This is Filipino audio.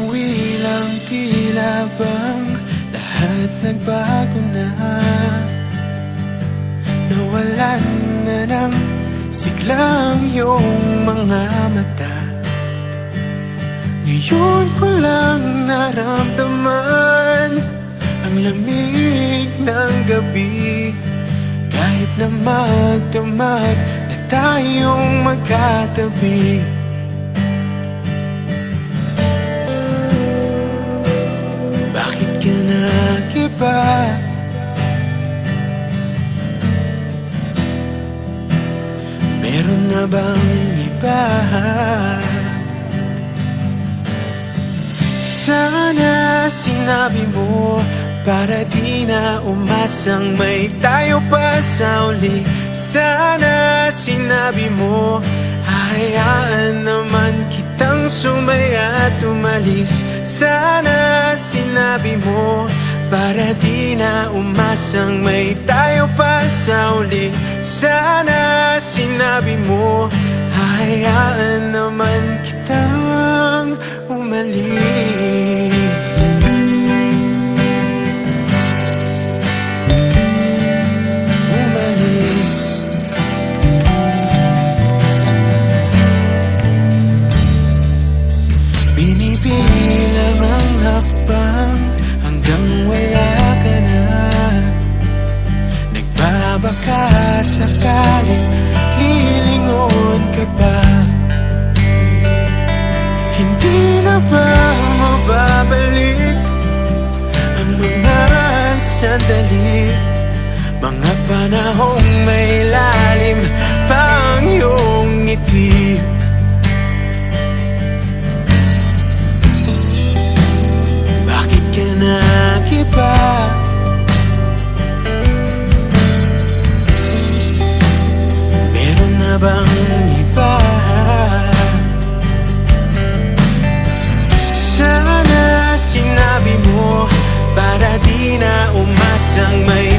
Umuwi lang, tila bang lahat nagbago na. Nawalan na ng siglang iyong mga mata. Ngayon ko lang naramdaman ang lamig ng gabi. Kahit na magdamag na tayong magkatabi, bakit ka nag-iba? Meron na bang iba? Sana sinabi mo para di na umasang may tayo pa sa uli. Sana sinabi mo hahayaan naman kitang sumaya at umalis. Sana sinabi mo para di na umasang may tayo pa sa uli. Sana sinabi mo hahayaan naman kitang umalis. Binibilang ang hakbang hanggang wala ka na. Nagbabaka sakaling lilingon ka pa. Hindi na ba mababalik ang mga sandali, mga panahong may lalim pang iyong ngiti? Bakit ka nag-iba? Meron na bang iba? Sana sinabi mo para di na umasang may